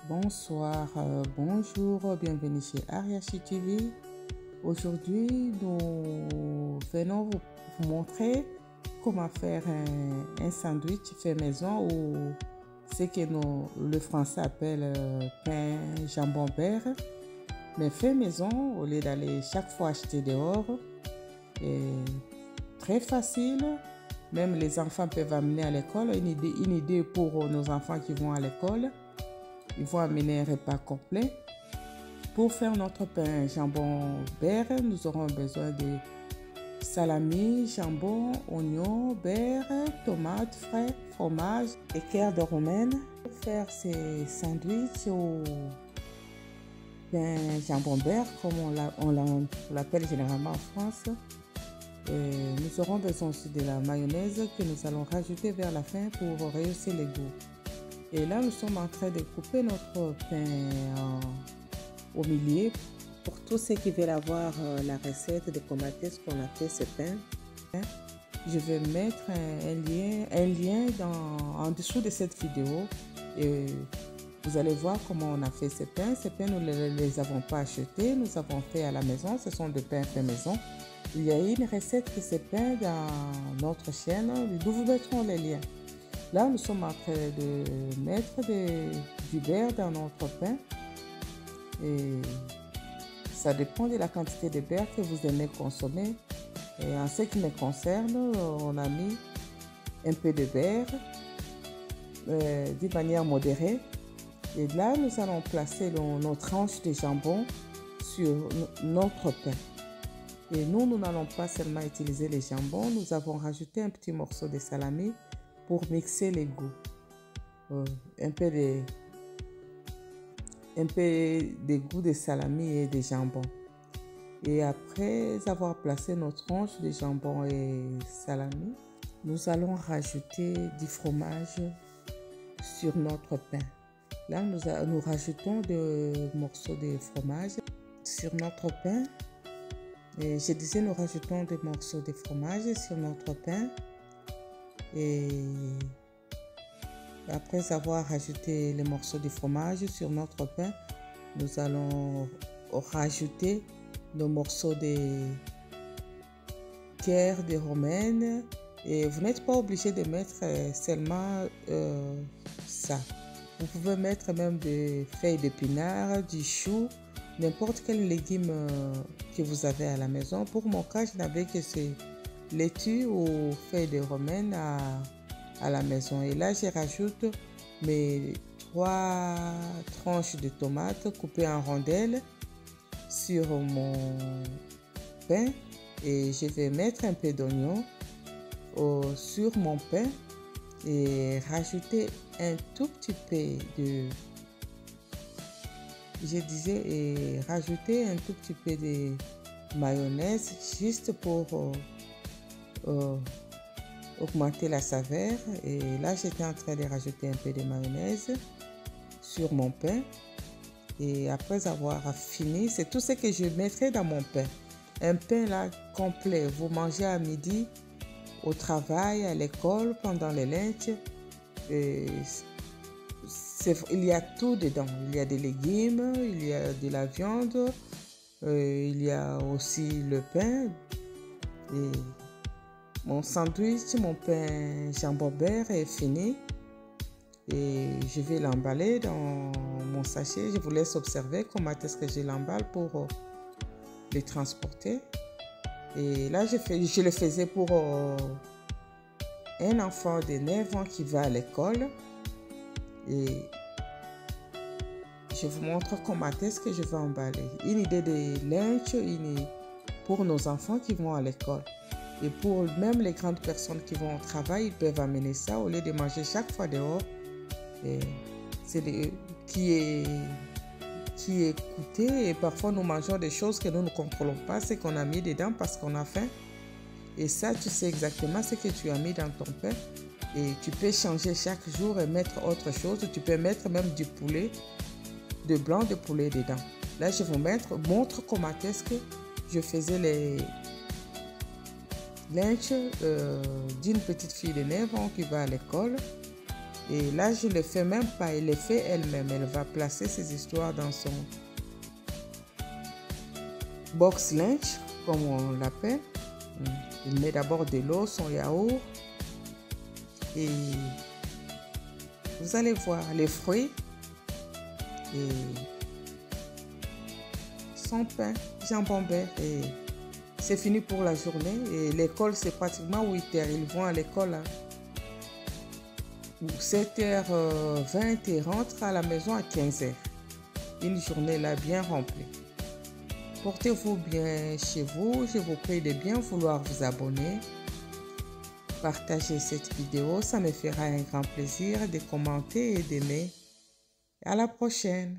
Bonsoir, bonjour, bienvenue chez Ariachi TV. Aujourd'hui, nous venons vous montrer comment faire un sandwich fait maison ou ce que le français appelle pain jambon beurre, mais fait maison au lieu d'aller chaque fois acheter dehors. Et très facile, même les enfants peuvent amener à l'école. Une idée pour nos enfants qui vont à l'école. Ils vont amener un repas complet. Pour faire notre pain jambon beurre, nous aurons besoin de salami, jambon, oignons, beurre, tomates frais, fromage et cœur de romaine. Pour faire ces sandwichs au pain jambon beurre, comme on l'appelle généralement en France, nous aurons besoin aussi de la mayonnaise que nous allons rajouter vers la fin pour rehausser les goûts. Et là, nous sommes en train de couper notre pain au milieu. Pour tous ceux qui veulent avoir la recette de comment est-ce qu'on a fait ce pain, je vais mettre un lien en dessous de cette vidéo. Et vous allez voir comment on a fait ces pains. Ces pains, nous ne les avons pas achetés, nous avons fait à la maison. Ce sont des pains faits maison. Il y a une recette de ces pains dans notre chaîne. Nous vous mettrons les liens. Là, nous sommes en train de mettre du beurre dans notre pain. Et ça dépend de la quantité de beurre que vous aimez consommer. Et en ce qui me concerne, on a mis un peu de beurre d'une manière modérée. Et là, nous allons placer nos tranches de jambon sur notre pain. Et nous n'allons pas seulement utiliser les jambons, nous avons rajouté un petit morceau de salami pour mixer les goûts. Un peu de goût de salami et de jambon. Et après avoir placé nos tranches de jambon et salami, nous allons rajouter du fromage sur notre pain. Là, nous rajoutons des morceaux de fromage sur notre pain. Et je disais, nous rajoutons des morceaux de fromage sur notre pain. Et après avoir rajouté les morceaux de fromage sur notre pain, nous allons rajouter nos morceaux de cœur de romaine. Et vous n'êtes pas obligé de mettre seulement ça. Vous pouvez mettre même des feuilles d'épinards, du chou, n'importe quel légume que vous avez à la maison. Pour mon cas, je n'avais que ces laitue ou feuilles de romaine à la maison. Et là, je rajoute mes 3 tranches de tomates coupées en rondelles sur mon pain. Et je vais mettre un peu d'oignon sur mon pain et rajouter un tout petit peu de... Je disais, et rajouter un tout petit peu de mayonnaise juste pour augmenter la saveur. Et là, j'étais en train de rajouter un peu de mayonnaise sur mon pain. Et après avoir fini, c'est tout ce que je mettrai dans mon pain. Un pain là complet. Vous mangez à midi, au travail, à l'école, pendant les lunchs. Il y a tout dedans. Il y a des légumes, il y a de la viande, il y a aussi le pain. Et mon sandwich, mon pain jambon beurre est fini. Et je vais l'emballer dans mon sachet. Je vous laisse observer comment est-ce que je l'emballe pour les transporter. Et là, je le faisais pour un enfant de 9 ans qui va à l'école. Et je vous montre comment est-ce que je vais emballer. Une idée de lunch pour nos enfants qui vont à l'école. Et pour même les grandes personnes qui vont au travail, ils peuvent amener ça au lieu de manger chaque fois dehors. C'est qui est coûté. Et parfois, nous mangeons des choses que nous ne contrôlons pas, ce qu'on a mis dedans parce qu'on a faim. Et ça, tu sais exactement ce que tu as mis dans ton pain. Et tu peux changer chaque jour et mettre autre chose. Tu peux mettre même du poulet, de blanc de poulet dedans. Là, je vous montre comment est-ce que je faisais les lunch d'une petite fille de 9 ans qui va à l'école. Et là, je ne le fais même pas, elle le fait elle-même. Elle va placer ses histoires dans son box lunch, comme on l'appelle. Il met d'abord de l'eau, son yaourt. Et vous allez voir les fruits et son pain, jambon beurre. Et c'est fini pour la journée. Et l'école, c'est pratiquement 8 heures. Ils vont à l'école à 7h20 et rentrent à la maison à 15h. Une journée là bien remplie. Portez-vous bien chez vous. Je vous prie de bien vouloir vous abonner. Partagez cette vidéo. Ça me fera un grand plaisir de commenter et d'aimer. À la prochaine.